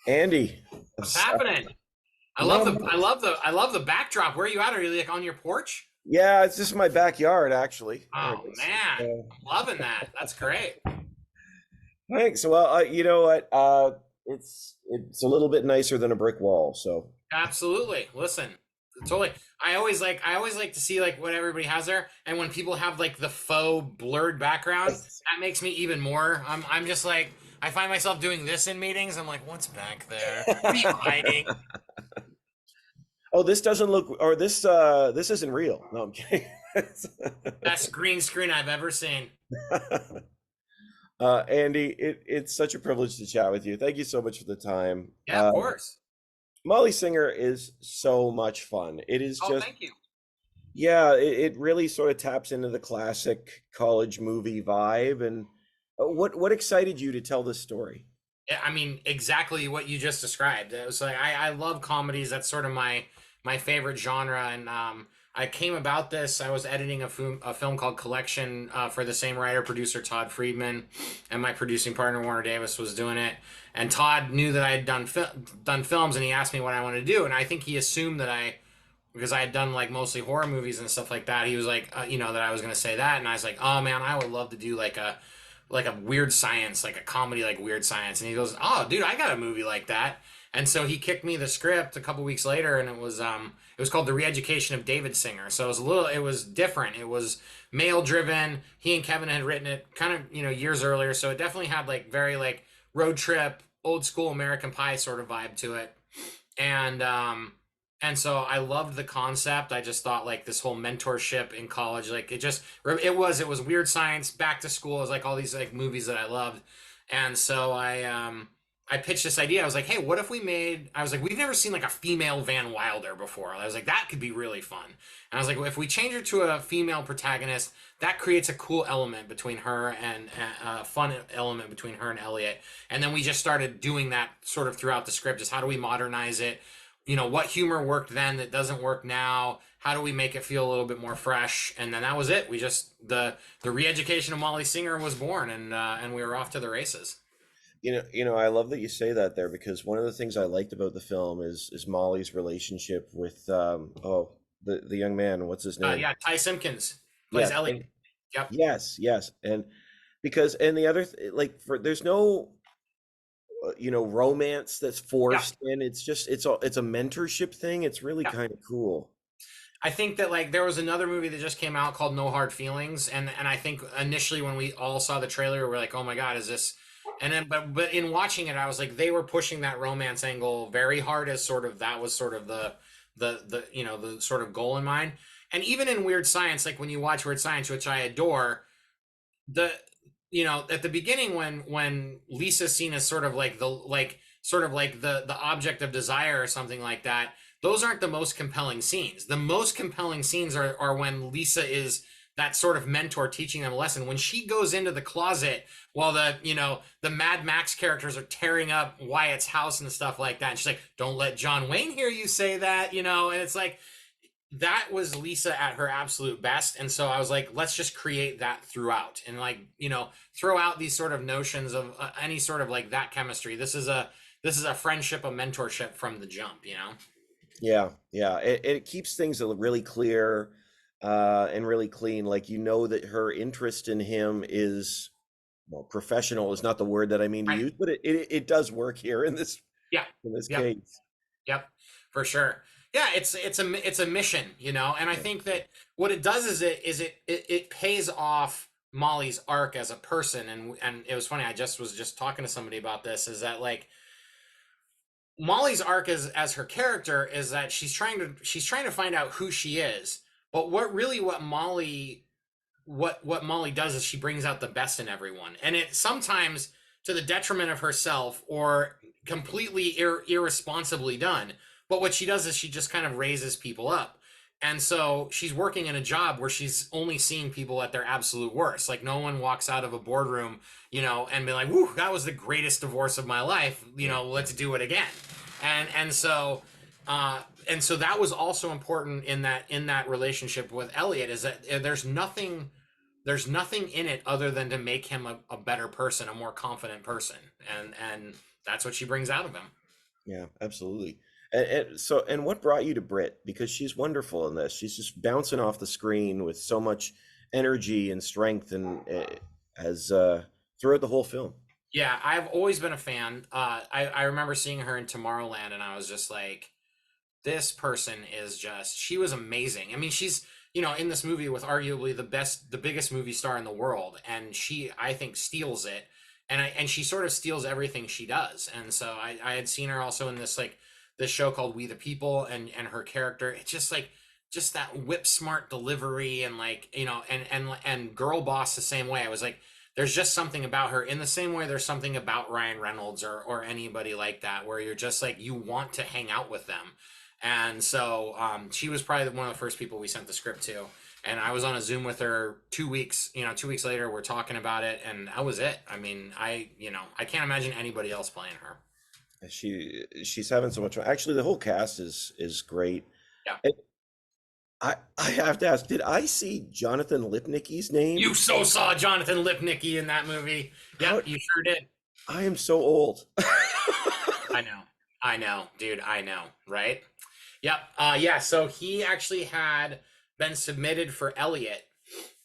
Andy, What's happening? I love not the I much. love the I love the backdrop. Where are you at? Are you like on your porch? Yeah, it's just my backyard, actually. Oh man, I'm loving that. That's great. Thanks. Well, you know what? It's a little bit nicer than a brick wall. So, Absolutely. Listen, totally. I always like to see like what everybody has there, and when people have like the faux blurred background, yes. that makes me even more. I'm just like I find myself doing this in meetings. I'm like, what's back there? What are you hiding? Oh, this doesn't look, or this isn't real. No, I'm kidding. Best green screen I've ever seen. Andy, it's such a privilege to chat with you. Thank you so much for the time. Yeah, of course. Molly Singer is so much fun. It is Oh, just thank you. Yeah, it really sort of taps into the classic college movie vibe. And what excited you to tell this story? Yeah, I mean, exactly what you just described. It was like I love comedies. That's sort of my favorite genre. And I came about this. I was editing a film called Collection for the same writer producer Todd Friedman, and my producing partner Warner Davis was doing it. And Todd knew that I had done films, and he asked me what I wanted to do. And I think he assumed that because I had done like mostly horror movies and stuff like that. He was like, that I was going to say that, and I was like, oh man, I would love to do like a weird science, like a comedy, like weird science. And he goes, oh, dude, I got a movie like that. And so he kicked me the script a couple weeks later, and it was called The Re-Education of David Singer. So it was different. It was male driven. He and Kevin had written it kind of years earlier, so it definitely had like very like road trip, old school American Pie sort of vibe to it. And so I loved the concept. I just thought like this whole mentorship in college, like it was weird science. Back to School. It was like all these like movies that I loved, and so I pitched this idea. I was like, hey, what if we made? I was like, we've never seen like a female Van Wilder before. I was like, that could be really fun. And I was like, well, if we change her to a female protagonist, that creates a cool element between her and a fun element between her and Elliot. And then we just started doing that sort of throughout the script. Is how do we modernize it? What humor worked then that doesn't work now? How do we make it feel a little bit more fresh? And then that was it. We just the re-education of Molly Singer was born, and we were off to the races. I love that you say that there because one of the things I liked about the film is Molly's relationship with the young man. What's his name? Yeah, Ty Simpkins plays Yes, Elliot. and Yep. yes, and because and the other like for there's no romance that's Yeah. forced in. It's a mentorship thing. It's really Yeah. kind of cool. I think that like there was another movie that just came out called No Hard Feelings, and I think initially when we all saw the trailer, we were like, oh my god, is this? And then but in watching it, I was like, they were pushing that romance angle very hard as sort of that was sort of the sort of goal in mind. And even in Weird Science, like when you watch Weird Science, which I adore, the at the beginning when Lisa's seen as sort of like the object of desire or something like that, those aren't the most compelling scenes. The most compelling scenes are when Lisa is that sort of mentor teaching them a lesson. When she goes into the closet while the Mad Max characters are tearing up Wyatt's house and stuff like that, and she's like, don't let John Wayne hear you say that, and it's like that was Lisa at her absolute best. And so I was like, let's just create that throughout and like, throw out these sort of notions of any sort of like that chemistry. This is a friendship, a mentorship from the jump. Yeah. It keeps things really clear and really clean. Like that her interest in him is well, professional is not the word that I mean to Right. use, but it does work here in this Yeah. in this Yep. case. Yep. For sure. Yeah. It's a mission, and I think that what it does is it pays off Molly's arc as a person. And it was funny. I just was just talking to somebody about this is that like, Molly's arc as her character is that she's trying to find out who she is. But what Molly does is she brings out the best in everyone. And it sometimes to the detriment of herself or completely irresponsibly done. But what she does is she just kind of raises people up. And so she's working in a job where she's only seeing people at their absolute worst. Like no one walks out of a boardroom, and be like, "Whoo, that was the greatest divorce of my life. Let's do it again." And so that was also important in that relationship with Elliot is that there's nothing in it other than to make him a better person, a more confident person, and that's what she brings out of him. Yeah, absolutely. And what brought you to Brit? Because she's wonderful in this. She's just bouncing off the screen with so much energy and strength, and as throughout the whole film. Yeah, I've always been a fan. I remember seeing her in Tomorrowland, and I was just like, this person is just, she was amazing. I mean, she's, in this movie with arguably the biggest movie star in the world, and she, I think, steals it. And she sort of steals everything she does. And so I had seen her also in this show called We the People, and her character, it's just like, just that whip smart delivery, and and girl boss the same way. I was like, there's just something about her, in the same way there's something about Ryan Reynolds or anybody like that, where you're just like, you want to hang out with them. And so she was probably one of the first people we sent the script to. And I was on a Zoom with her 2 weeks. 2 weeks later, we're talking about it, and that was it. I mean, I can't imagine anybody else playing her. She's having so much fun. Actually, the whole cast is great. Yeah, And I have to ask, did I see Jonathan Lipnicki's you name? so saw Jonathan Lipnicki in that movie. How Yep, you sure did. I am so old. I know, dude. I know, right? Yep. Yeah. So he actually had been submitted for Elliot,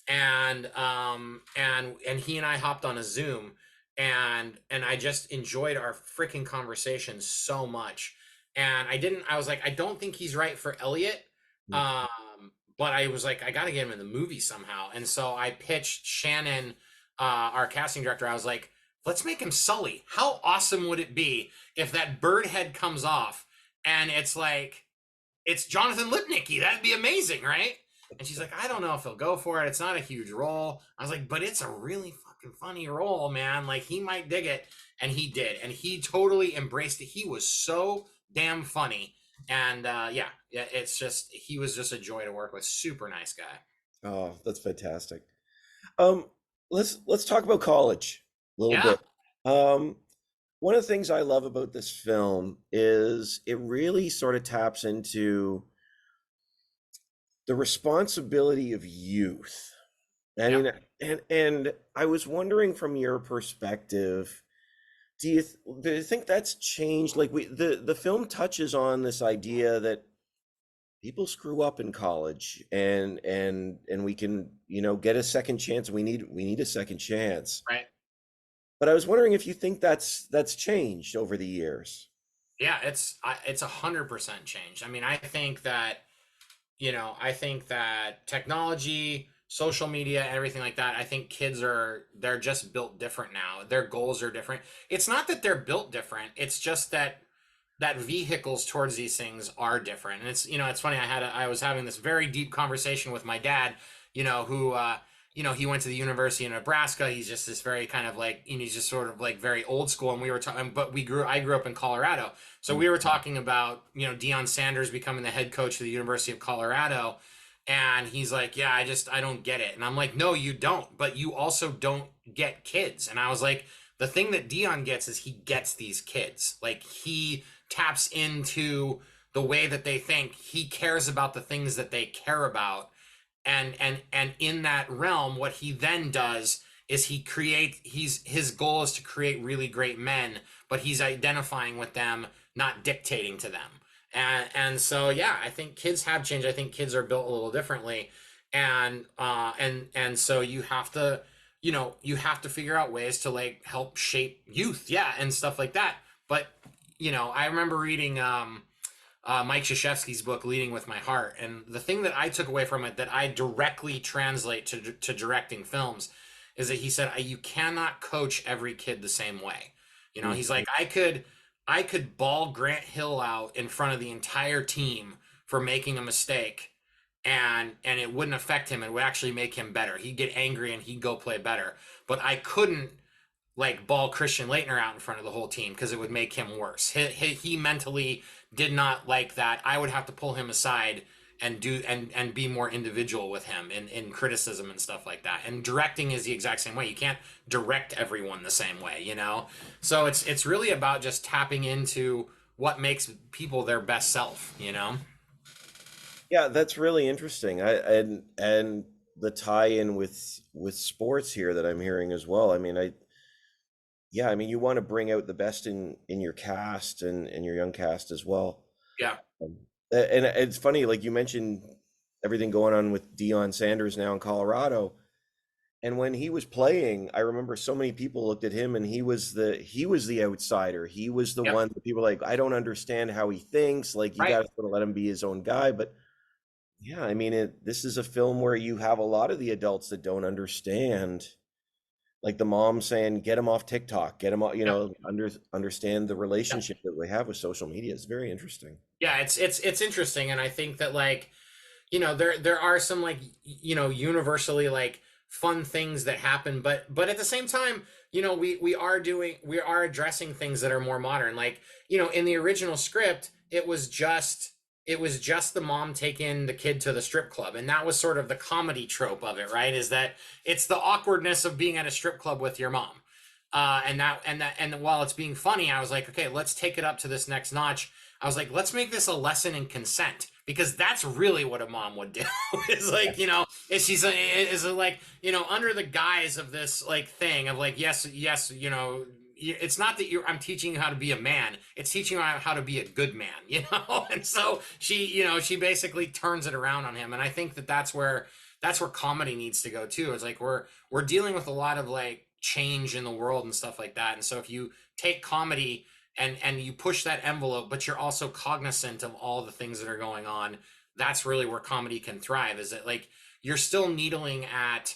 and he and I hopped on a Zoom, and I just enjoyed our freaking conversation so much. And I was like, I don't think he's right for Elliot. Um, but I was like, I got to get him in the movie somehow. And so I pitched Shannon, our casting director. I was like, let's make him Sully. How awesome would it be if that bird head comes off and it's Jonathan Lipnicki? That'd be amazing, right? And she's like, I don't know if he'll go for it. It's not a huge role. I was like, but it's a really fucking funny role, man. Like, he might dig it. And he did. And he totally embraced it. He was so damn funny. And yeah, it's just, he was just a joy to work with. Super nice guy. Oh, that's fantastic. Um, let's talk about college a little Yeah. bit. Um, One of the things I love about this film is it really sort of taps into the responsibility of youth. I Yep. mean, and I was wondering from your perspective, do you think that's changed? Like the film touches on this idea that people screw up in college, and we can, get a second chance. We need a second chance. Right. But I was wondering if you think that's changed over the years. Yeah. It's 100% changed. I mean, I think that technology, social media, and everything like that, I think they're just built different now. Their goals are different. It's not that they're built different. It's just that vehicles towards these things are different. And it's funny. I was having this very deep conversation with my dad, who, he went to the University of Nebraska. He's just this very kind of like, he's just sort of like very old school. And we were talking, but I grew up in Colorado. So Mm. we were talking about, Deion Sanders becoming the head coach of the University of Colorado. And he's like, yeah, I don't get it. And I'm like, no, you don't, but you also don't get kids. And I was like, the thing that Dion gets is he gets these kids. Like, he taps into the way that they think. He cares about the things that they care about. And in that realm, what he then does is his goal is to create really great men, but he's identifying with them, not dictating to them. And so yeah, I think kids have changed. I think kids are built a little differently. And so you have to figure out ways to like help shape youth, yeah, and stuff like that. But I remember reading Mike Krzyzewski's book Leading with My Heart, and the thing that I took away from it that I directly translate to directing films is that he said, you cannot coach every kid the same way. He's Mhm. like, I could ball Grant Hill out in front of the entire team for making a mistake, and it wouldn't affect him. It would actually make him better. He'd get angry and he'd go play better. But I couldn't like ball Christian Leitner out in front of the whole team because it would make him worse. He mentally did not like that. I would have to pull him aside and be more individual with him in criticism and stuff like that. And directing is the exact same way. You can't direct everyone the same way. So it's really about just tapping into what makes people their best self. Yeah, that's really interesting. And the tie-in with sports here that I'm hearing as well. I mean, yeah, I mean, you want to bring out the best in your cast and your young cast as well. Yeah. Um, and it's funny, like you mentioned everything going on with Deion Sanders now in Colorado. And when he was playing, I remember so many people looked at him and he was the outsider. He was the Yep. one that people were like, I don't understand how he thinks. Like you Right. got to sort of let him be his own guy. But yeah, I mean, this is a film where you have a lot of the adults that don't understand, like the mom saying, "Get him off TikTok, get him off," Yep. understand the Yep. relationship that we have with social media. It's very interesting. Yeah, it's interesting, and I think that like there are some like universally like fun things that happen, but at the same time we are addressing things that are more modern, like in the original script it was just the mom taking the kid to the strip club, and that was sort of the comedy trope of it, right? Is that it's the awkwardness of being at a strip club with your mom, and while it's being funny, I was like, okay, let's take it up to this next notch. I was like, let's make this a lesson in consent, because that's really what a mom would do. Is like, is she's is like, under the guise of this like thing of like, yes, yes, it's not that I'm teaching you how to be a man. It's teaching you how to be a good man. And so she basically turns it around on him. And I think that that's where comedy needs to go too. It's like we're dealing with a lot of like change in the world and stuff like that. And so if you take comedy and you push that envelope, but you're also cognizant of all the things that are going on, that's really where comedy can thrive. Is that like you're still needling at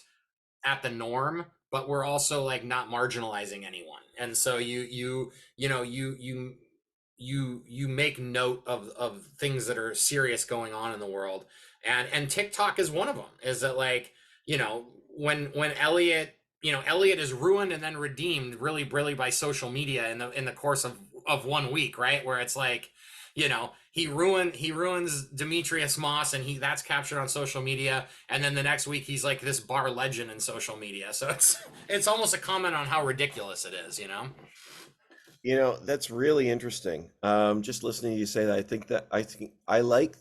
the norm, but we're also like not marginalizing anyone. And so you make note of things that are serious going on in the world. And TikTok is one of them. Is that like, when Elliot is ruined and then redeemed really by social media in the course of 1 week, right? Where it's like, he ruins Demetrius Moss, and that's captured on social media, and then the next week he's like this bar legend in social media. So it's almost a comment on how ridiculous it is. That's really interesting. Just listening to you say that, I think I like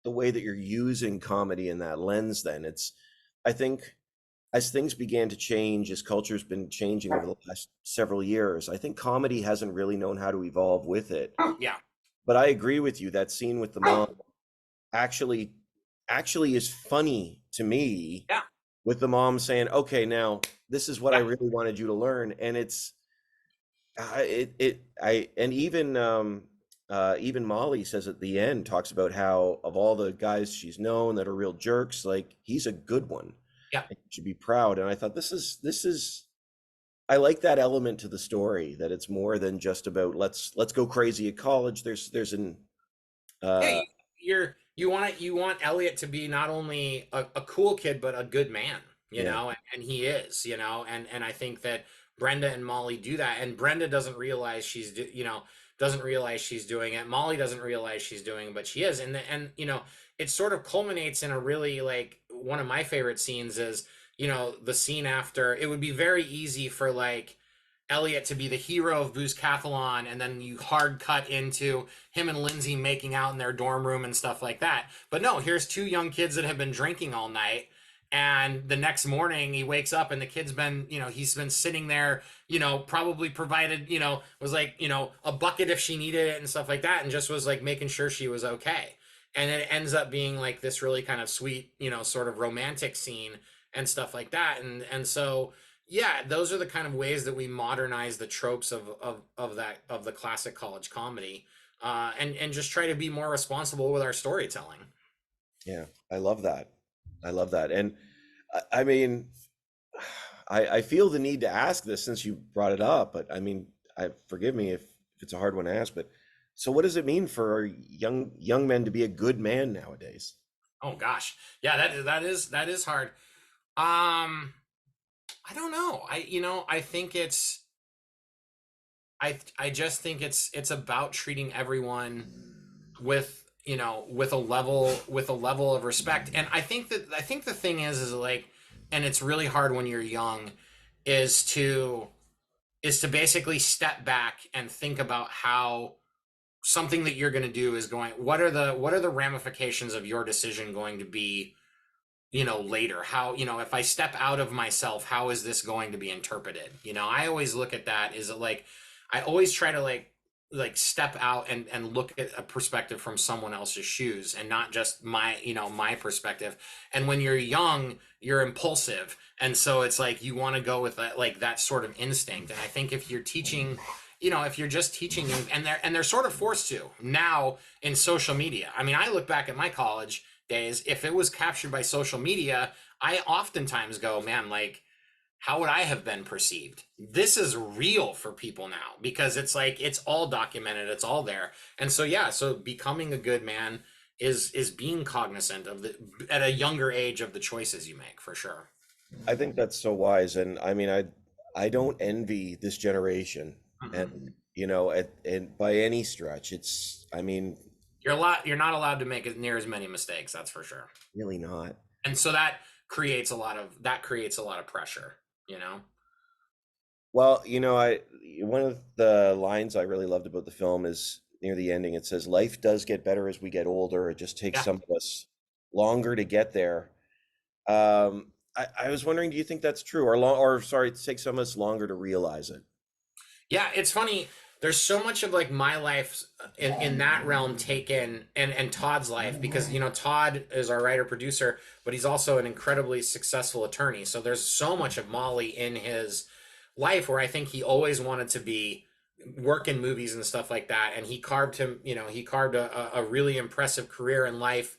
the way that you're using comedy in that lens. Then I think as things began to change, as culture's been changing over the last several years, I think comedy hasn't really known how to evolve with it. Yeah. But I agree with you. That scene with the mom actually actually is funny to me, Yeah. with the mom saying, "Okay, now this is what I Yeah. really wanted you to learn," and and even Molly says at the end, talks about how of all the guys she's known that are real jerks, like he's a good one. Yeah. And you should be proud. And I thought this is I like that element to the story, that it's more than just about let's go crazy at college. There's an Yeah, uh you want Elliot to be not only a cool kid but a good man, yeah. and he is, and I think that Brenda and Molly do that, and Brenda doesn't realize she's doing it. Molly doesn't realize she's doing it, but she is, and it sort of culminates in a really like one of my favorite scenes is the scene after. It would be very easy for like Elliot to be the hero of Booze Cathalon, and then you hard cut into him and Lindsay making out in their dorm room and stuff like that. But no, here's two young kids that have been drinking all night. And the next morning he wakes up and the kid's been, he's been sitting there, probably provided, was like, a bucket if she needed it and stuff like that. And just was like making sure she was okay. And it ends up being like this really kind of sweet, sort of romantic scene and stuff like that. And so, yeah, those are the kind of ways that we modernize the tropes of the classic college comedy, and just try to be more responsible with our storytelling. Yeah, I love that. I love that. And I mean, I feel the need to ask this since you brought it up, but I mean, forgive me if it's a hard one to ask, but so what does it mean for young men to be a good man nowadays? Oh gosh, yeah, that is hard. I don't know. I think I just think it's about treating everyone with a level of respect. And I think the thing is like, and it's really hard when you're young, is to basically step back and think about how something that you're going to do is going, what are the ramifications of your decision going to be later, how, if I step out of myself, how is this going to be interpreted? I always look at that is like, I always try to like step out and look at a perspective from someone else's shoes and not just my perspective. And when you're young, you're impulsive. And so it's like, you want to go with that, like that sort of instinct. And I think if you're teaching, if you're just teaching, and they're sort of forced to now in social media. I mean, I look back at my college days, if it was captured by social media, I oftentimes go, man, like, how would I have been perceived? This is real for people now because it's like, it's all documented, it's all there. And so, yeah, so becoming a good man is being cognizant of at a younger age of the choices you make, for sure. I think that's so wise, and I mean, I don't envy this generation, and and by any stretch, it's, I mean, You're not allowed to make near as many mistakes, that's for sure. really not. And so that creates a lot of pressure, Well, I one of the lines I really loved about the film is near the ending. It says, "Life does get better as we get older. It just takes Yeah. some of us longer to get there." I was wondering, do you think that's true, or sorry, it takes some of us longer to realize it? Yeah, it's funny. There's so much of like my life in that realm taken, and Todd's life, because Todd is our writer producer, but he's also an incredibly successful attorney. So there's so much of Molly in his life where I think he always wanted to be work in movies and stuff like that, and he carved a really impressive career in life.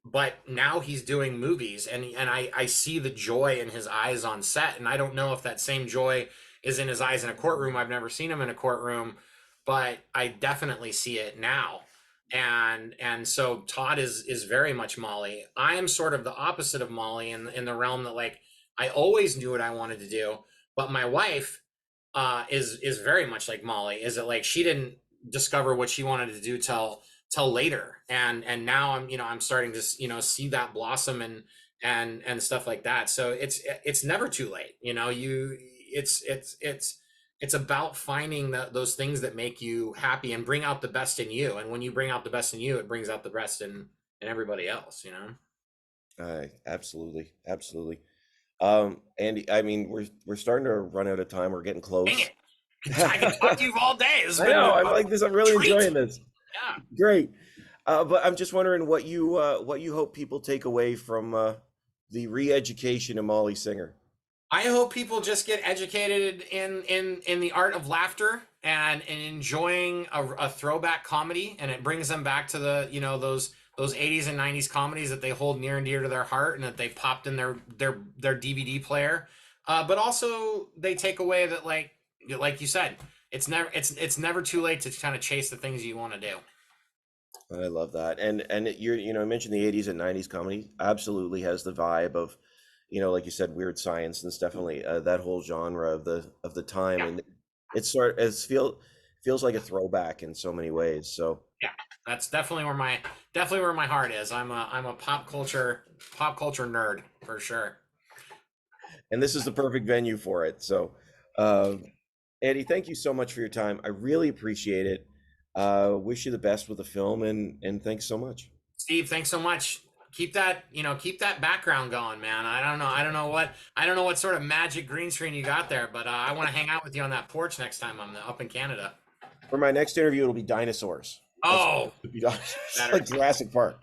But now he's doing movies, and I see the joy in his eyes on set, and I don't know if that same joy is in his eyes in a courtroom. I've never seen him in a courtroom, but I definitely see it now. And so Todd is very much Molly. I am sort of the opposite of Molly in the realm that, like, I always knew what I wanted to do, but my wife is very much like Molly. Is it like she didn't discover what she wanted to do till later, and now I'm starting to see that blossom and stuff like that. So it's never too late. It's about finding those things that make you happy and bring out the best in you. And when you bring out the best in you, it brings out the best in everybody else. Absolutely, absolutely. Andy, I mean, we're starting to run out of time. We're getting close. Dang it. I can talk to you all day. I know. I like this. I'm really treat. enjoying this. Yeah. Great. But I'm just wondering what you hope people take away from the re-education of Molly Singer. I hope people just get educated in the art of laughter and enjoying a throwback comedy, and it brings them back to the those 80s and 90s comedies that they hold near and dear to their heart and that they popped in their DVD player. But also they take away that, like you said, it's never too late to kind of chase the things you want to do. I love that. And I mentioned the 80s and 90s comedy absolutely has the vibe of, like you said, Weird Science, and it's definitely that whole genre of the time. Yeah. And feels like a throwback in so many ways. So yeah, that's definitely where my heart is. I'm a pop culture nerd for sure. And this is the perfect venue for it. So, Andy, thank you so much for your time. I really appreciate it. Wish you the best with the film, and thanks so much. Steve, thanks so much. Keep that background going, man. I don't know what sort of magic green screen you got there, but I want to hang out with you on that porch next time I'm up in Canada. For my next interview, it'll be dinosaurs. Oh, like Jurassic Park.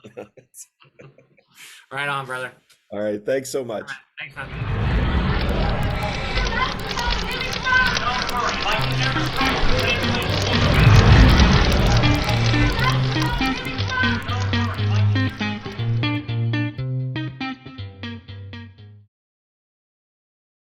Right on, brother. All right, thanks so much. Right, thanks, man.